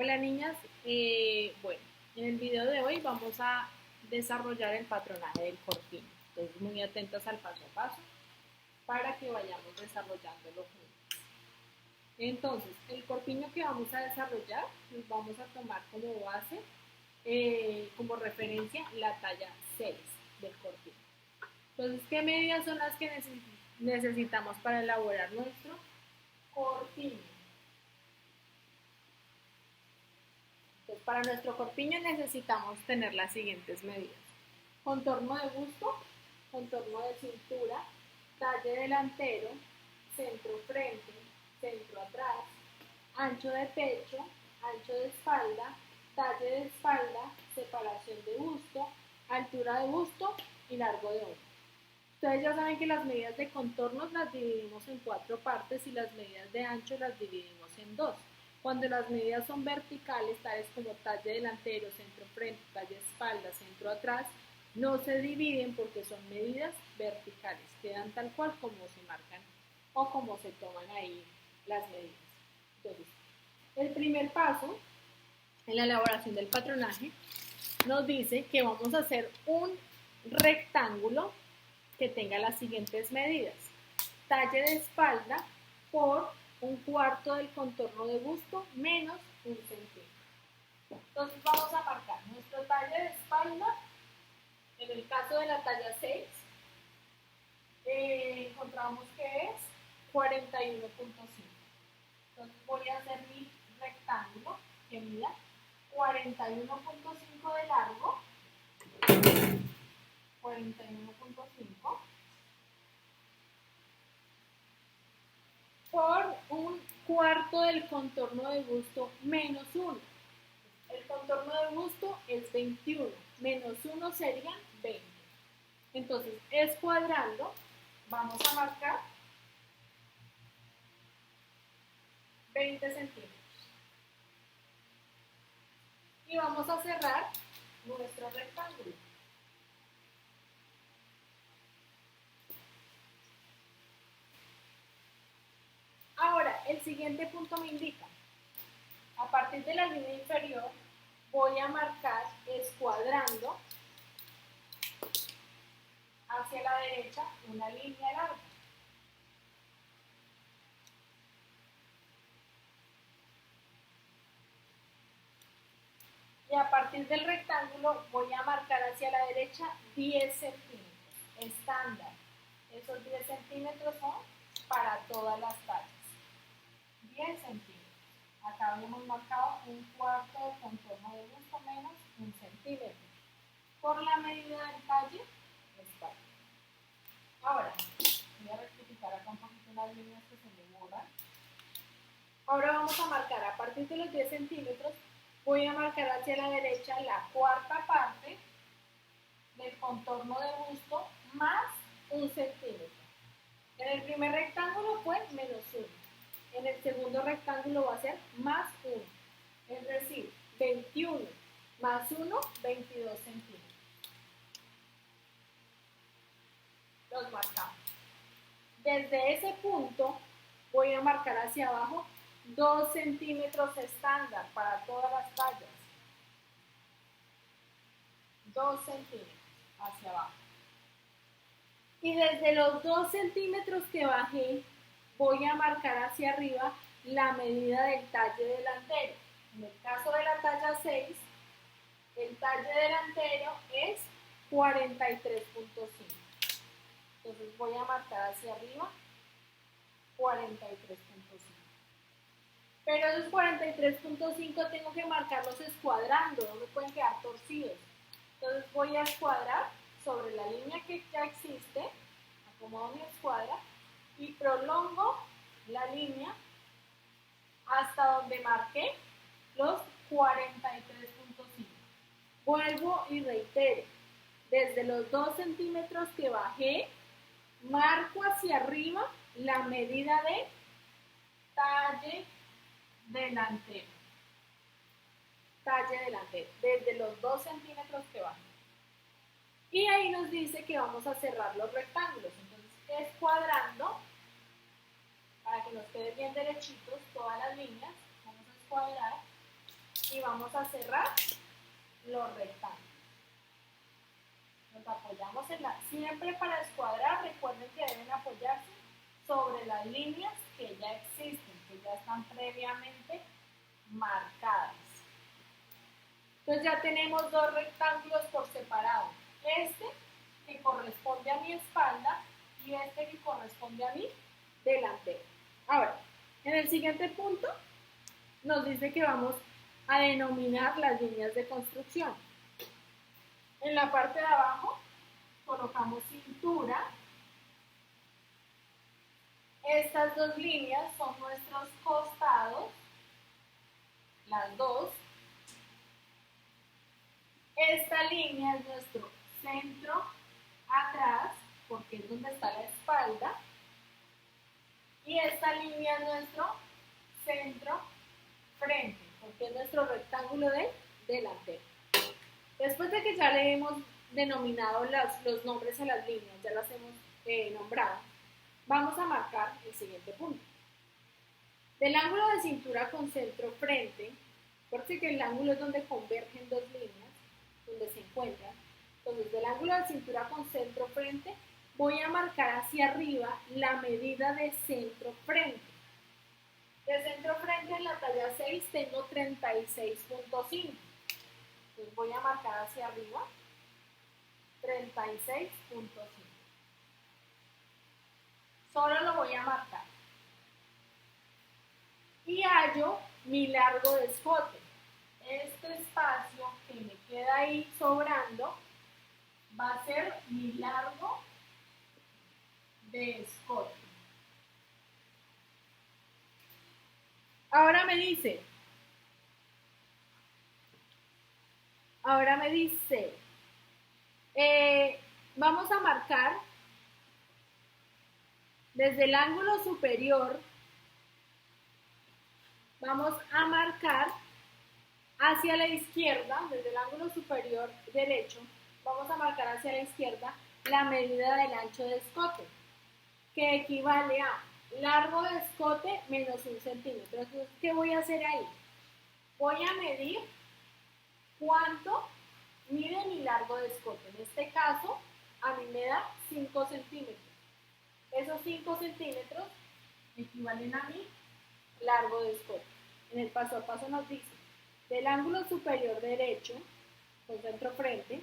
Hola niñas, bueno, en el video de hoy vamos a desarrollar el patronaje del corpiño. Entonces muy atentas al paso a paso para que vayamos desarrollándolo juntos. Entonces, el corpiño que vamos a desarrollar, nos vamos a tomar como base, como referencia, la talla 6 del corpiño. Entonces, ¿qué medidas son las que necesitamos para elaborar nuestro corpiño? Entonces, para nuestro corpiño necesitamos tener las siguientes medidas: contorno de busto, contorno de cintura, talle delantero, centro frente, centro atrás, ancho de pecho, ancho de espalda, talle de espalda, separación de busto, altura de busto y largo de hombro. Ustedes ya saben que las medidas de contornos las dividimos en 4 partes y las medidas de ancho las dividimos en 2. Cuando las medidas son verticales, tales como talle delantero, centro frente, talle espalda, centro atrás, no se dividen porque son medidas verticales, quedan tal cual como se marcan o como se toman ahí las medidas. Entonces, el primer paso en la elaboración del patronaje nos dice que vamos a hacer un rectángulo que tenga las siguientes medidas: talle de espalda por un cuarto del contorno de busto menos un centímetro. Entonces vamos a marcar nuestro talle de espalda. En el caso de la talla 6, encontramos que es 41.5. Entonces voy a hacer mi rectángulo que mida 41.5 de largo, 41.5 por un cuarto del contorno de busto menos 1. El contorno de busto es 21, menos 1 serían 20. Entonces, escuadrando, vamos a marcar 20 centímetros. Y vamos a cerrar nuestro rectángulo. Ahora, el siguiente punto me indica: a partir de la línea inferior, voy a marcar escuadrando hacia la derecha una línea larga. Y a partir del rectángulo voy a marcar hacia la derecha 10 centímetros, estándar. Esos 10 centímetros son para todas las tallas. 10 centímetros. Acá habíamos marcado un cuarto de contorno de busto menos un centímetro. Por la medida del talle, espalda. Ahora, voy a rectificar acá un poquito las líneas que se me borran. Ahora vamos a marcar, a partir de los 10 centímetros, voy a marcar hacia la derecha la cuarta parte del contorno de busto más un centímetro. En el primer rectángulo fue menos 1. En el segundo rectángulo va a ser más 1. Es decir, 21 más 1, 22 centímetros. Los marcamos. Desde ese punto voy a marcar hacia abajo 2 centímetros estándar para todas las tallas. 2 centímetros hacia abajo. Y desde los 2 centímetros que bajé, voy a marcar hacia arriba la medida del talle delantero. En el caso de la talla 6, el talle delantero es 43.5. Entonces voy a marcar hacia arriba 43.5. Pero esos 43.5 tengo que marcarlos escuadrando, no me pueden quedar torcidos. Entonces voy a escuadrar sobre la línea que ya existe, acomodo mi escuadra y prolongo la línea hasta donde marqué los 43.5. Vuelvo y reitero, desde los 2 centímetros que bajé, marco hacia arriba la medida de talle delantero. Talle delantero, desde los 2 centímetros que bajé. Y ahí nos dice que vamos a cerrar los rectángulos. Entonces, escuadrando, para que nos queden bien derechitos todas las líneas, vamos a escuadrar y vamos a cerrar los rectángulos. Nos apoyamos en la... Siempre para escuadrar, recuerden que deben apoyarse sobre las líneas que ya existen, que ya están previamente marcadas. Entonces ya tenemos dos rectángulos por separado. Este que corresponde a mi espalda y este que corresponde a mi delantero. Ahora, en el siguiente punto nos dice que vamos a denominar las líneas de construcción. En la parte de abajo colocamos cintura. Estas dos líneas son nuestros costados, las dos. Esta línea es nuestro centro atrás, porque es donde está la espalda. Y esta línea es nuestro centro frente, porque es nuestro rectángulo de delantero. Después de que ya le hemos denominado los nombres a las líneas, ya las hemos nombrado, vamos a marcar el siguiente punto. Del ángulo de cintura con centro frente, porque el ángulo es donde convergen dos líneas, donde se encuentran. Entonces, del ángulo de cintura con centro frente, voy a marcar hacia arriba la medida de centro frente. De centro frente en la talla 6 tengo 36.5. Entonces voy a marcar hacia arriba 36.5. Solo lo voy a marcar. Y hallo mi largo de escote. Este espacio que me queda ahí sobrando va a ser mi largo de escote. Ahora me dice, vamos a marcar desde el ángulo superior, vamos a marcar hacia la izquierda, desde el ángulo superior derecho, vamos a marcar hacia la izquierda la medida del ancho de escote, que equivale a largo de escote menos 1 centímetro. Entonces, ¿qué voy a hacer ahí? Voy a medir cuánto mide mi largo de escote. En este caso, a mí me da 5 centímetros. Esos 5 centímetros equivalen a mi largo de escote. En el paso a paso nos dice, del ángulo superior derecho, con centro frente,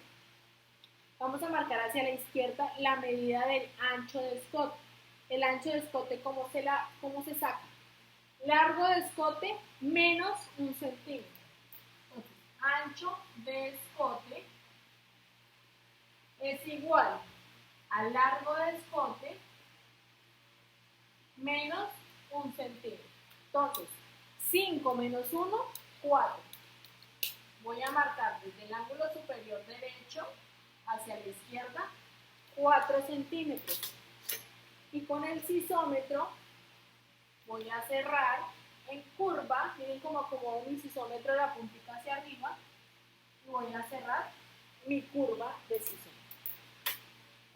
vamos a marcar hacia la izquierda la medida del ancho de escote. El ancho de escote, ¿cómo se saca? Largo de escote menos 1 centímetro. Entonces, ancho de escote es igual a largo de escote menos 1 centímetro. Entonces, 5 menos 1, 4. Voy a marcar desde el ángulo superior derecho hacia la izquierda 4 centímetros. Y con el sisómetro voy a cerrar en curva. Miren cómo acomodo mi sisómetro de la puntita hacia arriba. Y voy a cerrar mi curva de sisómetro.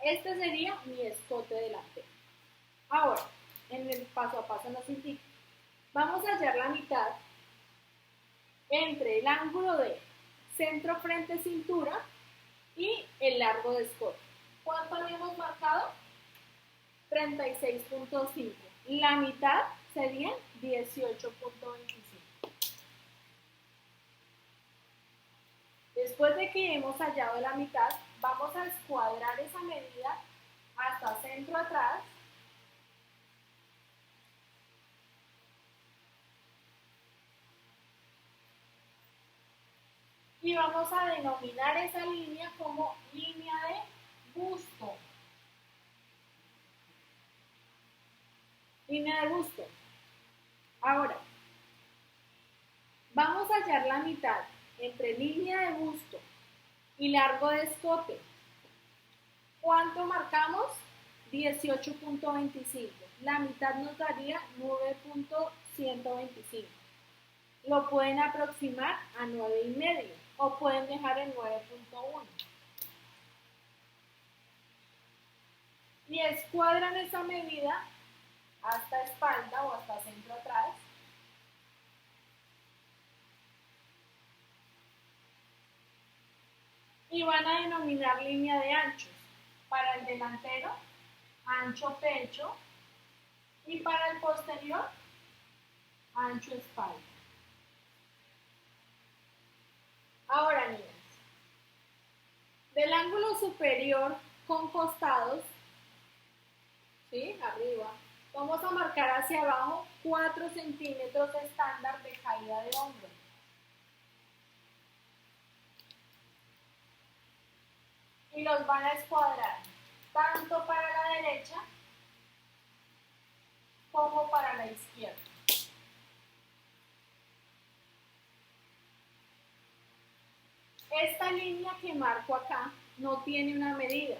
Este sería mi escote delantero. Ahora, en el paso a paso nos indica, vamos a hallar la mitad entre el ángulo de centro frente cintura y el largo de escote. ¿Cuánto habíamos marcado? 36.5. La mitad sería 18.25. Después de que hemos hallado la mitad, vamos a escuadrar esa medida hasta centro atrás. Y vamos a denominar esa línea como línea de busto. Línea de busto. Ahora, vamos a hallar la mitad entre línea de busto y largo de escote. ¿Cuánto marcamos? 18.25. La mitad nos daría 9.125. Lo pueden aproximar a 9,5 o pueden dejar en 9.1. Y escuadran esa medida hasta espalda o hasta centro atrás. y van a denominar línea de anchos. Para el delantero, ancho pecho, y para el posterior, ancho espalda. Ahora, niñas, del ángulo superior con costados, ¿sí? Arriba, vamos a marcar hacia abajo 4 centímetros estándar de caída de hombro. Y los van a escuadrar tanto para la derecha como para la izquierda. Esta línea que marco acá no tiene una medida.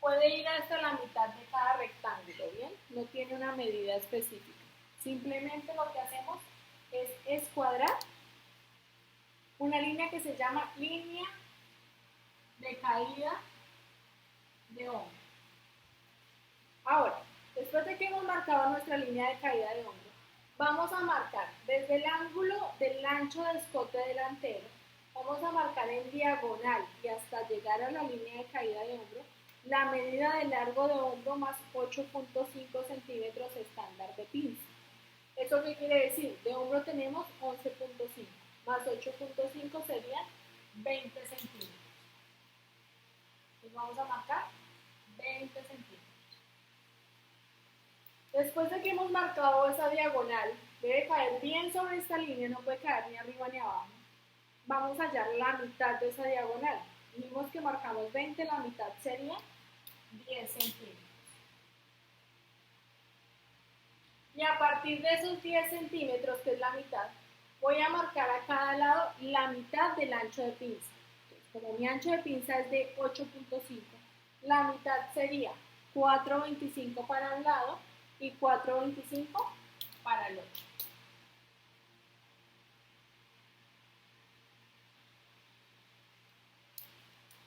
Puede ir hasta la mitad de cada rectángulo, ¿bien? No tiene una medida específica. Simplemente lo que hacemos es escuadrar una línea que se llama línea de caída de hombro. Ahora, después de que hemos marcado nuestra línea de caída de hombro, vamos a marcar desde el ángulo del ancho de escote delantero, vamos a marcar en diagonal y hasta llegar a la línea de caída de hombro, la medida de largo de hombro más 8.5 centímetros estándar de pinza. ¿Eso qué quiere decir? De hombro tenemos 11.5, más 8.5 serían 20 centímetros. Entonces vamos a marcar 20 centímetros. Después de que hemos marcado esa diagonal, debe caer bien sobre esta línea, no puede caer ni arriba ni abajo. Vamos a hallar la mitad de esa diagonal. Dijimos que marcamos 20, la mitad sería 10 centímetros. Y a partir de esos 10 centímetros, que es la mitad, voy a marcar a cada lado la mitad del ancho de pinza. Entonces, como mi ancho de pinza es de 8.5, la mitad sería 4.25 para un lado y 4.25 para el otro.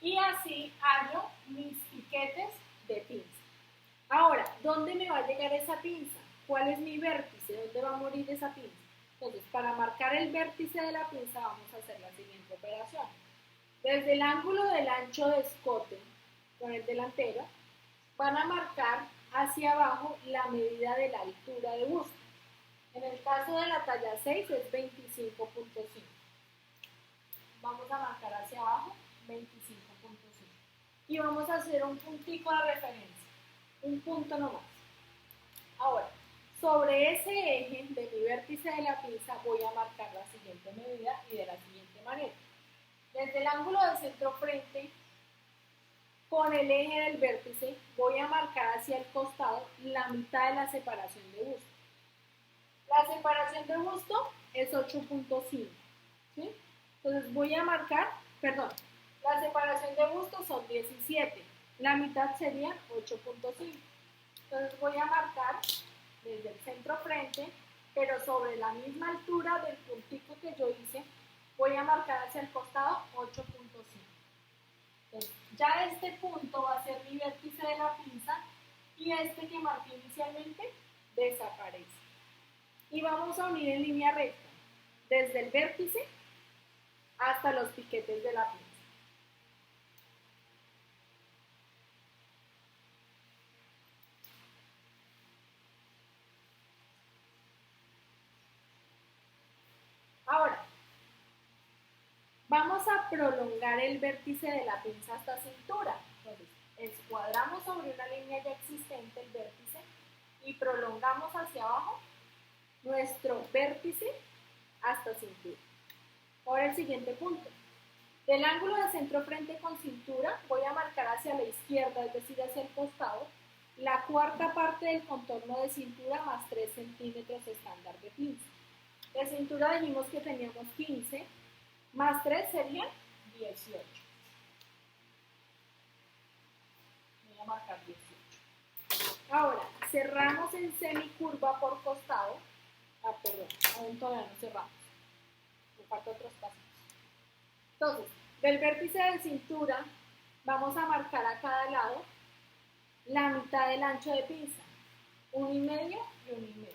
Y así hallo mis piquetes de pinza. Ahora, ¿dónde me va a llegar esa pinza? ¿Cuál es mi vértice? ¿Dónde va a morir esa pinza? Entonces, para marcar el vértice de la pinza vamos a hacer la siguiente operación. Desde el ángulo del ancho de escote con el delantero, van a marcar hacia abajo la medida de la altura de busto. En el caso de la talla 6 es 25.5. Vamos a marcar hacia abajo 25.5. Y vamos a hacer un puntico de referencia, un punto nomás. Ahora, sobre ese eje de mi vértice de la pinza voy a marcar la siguiente medida y de la siguiente manera. Desde el ángulo de centro frente con el eje del vértice voy a marcar hacia el costado la mitad de la separación de busto. La separación de busto es 8.5, ¿sí? Entonces voy a marcar, la separación de busto son 17, la mitad sería 8.5. Entonces voy a marcar desde el centro frente, pero sobre la misma altura del puntico que yo hice, voy a marcar hacia el costado 8.5. Entonces, ya este punto va a ser mi vértice de la pinza y este que marqué inicialmente desaparece. Y vamos a unir en línea recta, desde el vértice hasta los piquetes de la pinza. Ahora, vamos a prolongar el vértice de la pinza hasta cintura. Entonces, escuadramos sobre una línea ya existente el vértice y prolongamos hacia abajo nuestro vértice hasta cintura. Ahora el siguiente punto. Del ángulo de centro frente con cintura voy a marcar hacia la izquierda, es decir, hacia el costado, la cuarta parte del contorno de cintura más 3 centímetros estándar de pinza. De cintura dijimos que teníamos 15, más 3 serían 18. Voy a marcar 18. Ahora, cerramos en semicurva por costado. Aún todavía no cerramos. Me faltan otros pasos. Entonces, del vértice de cintura vamos a marcar a cada lado la mitad del ancho de pinza, 1,5 y 1,5.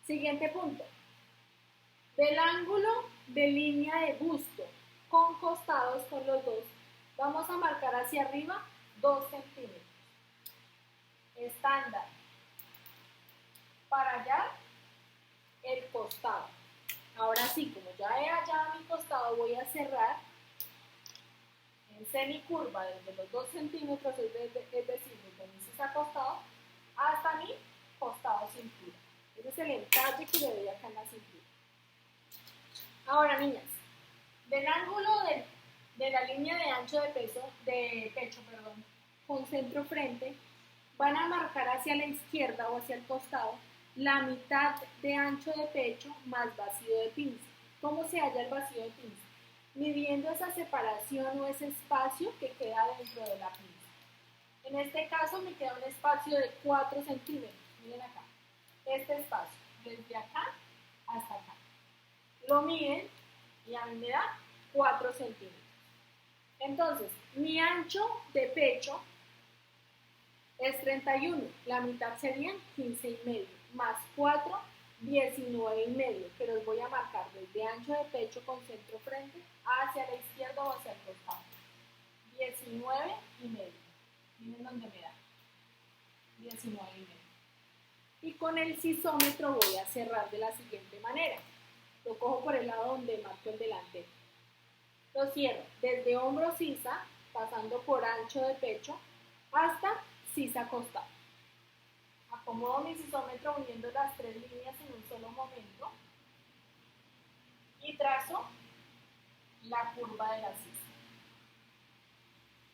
Siguiente punto. Del ángulo de línea de busto con costados con los dos, vamos a marcar hacia arriba 2 centímetros. Estándar. Para allá el costado. Ahora sí, como ya he hallado mi costado, voy a cerrar en semicurva desde los 2 centímetros, es decir, desde mi sisa costado hasta mi costado cintura. Ese es el entalle que le doy acá en la cintura. Ahora, niñas, del ángulo de la línea de ancho de pecho, con centro frente, van a marcar hacia la izquierda o hacia el costado la mitad de ancho de pecho más vacío de pinza. ¿Cómo se halla el vacío de pinza? Midiendo esa separación o ese espacio que queda dentro de la pinza. En este caso me queda un espacio de 4 centímetros. Miren acá. Este espacio, desde acá hasta acá. Lo miden y a mí me da 4 centímetros. Entonces, mi ancho de pecho es 31, la mitad serían 15,5, más 4, 19,5, que los voy a marcar desde ancho de pecho con centro frente hacia la izquierda o hacia el costado. 19,5. Miren dónde me da. 19,5. Y con el sisómetro voy a cerrar de la siguiente manera. Lo cojo por el lado donde marco el delantero. Lo cierro desde hombro sisa, pasando por ancho de pecho, hasta sisa costado. Acomodo mi sisómetro uniendo las 3 líneas en un solo momento y trazo la curva de la sisa.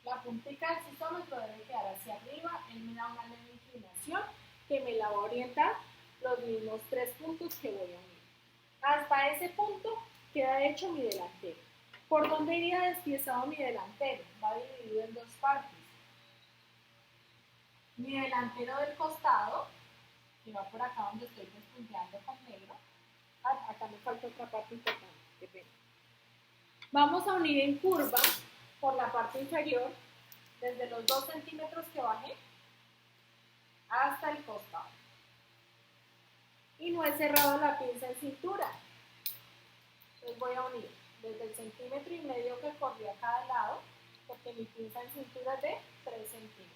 La puntica del sisómetro debe quedar hacia arriba, él me da una leve inclinación que me la va a orientar los mismos 3 puntos que voy a unir. Hasta ese punto queda hecho mi delantero. ¿Por dónde iría despiezado mi delantero? Va dividido en 2 partes. Mi delantero del costado, que va por acá donde estoy despunteando con negro. Acá me falta otra parte importante, qué pena. Vamos a unir en curva por la parte inferior, desde los 2 centímetros que bajé hasta el costado. Y no he cerrado la pinza en cintura. Entonces voy a unir desde el 1,5 cm que corrí a cada lado, porque mi pinza en cintura es de 3 centímetros.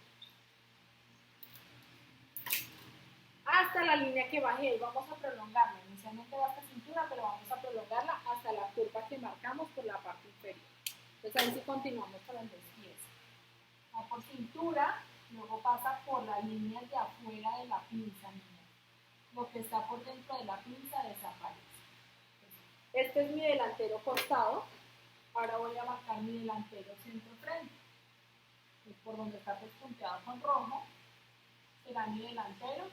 Hasta la línea que bajé y vamos a prolongarla. Inicialmente va hasta cintura, pero vamos a prolongarla hasta la curva que marcamos por la parte inferior. Entonces ahí sí continuamos con el despiece. Va por cintura, luego pasa por la línea de afuera de la pinza, niña. Lo que está por dentro de la pinza desaparece. Este es mi delantero costado. Ahora voy a marcar mi delantero centro frente. Es por donde está despunteado con rojo. Será mi delantero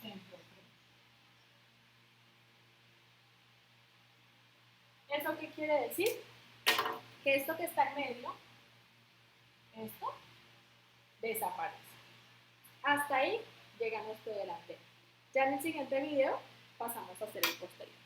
centro frente. ¿Eso qué quiere decir? Que esto que está en medio, esto desaparece. Hasta ahí llega nuestro delantero. Ya en el siguiente video pasamos a hacer el posterior.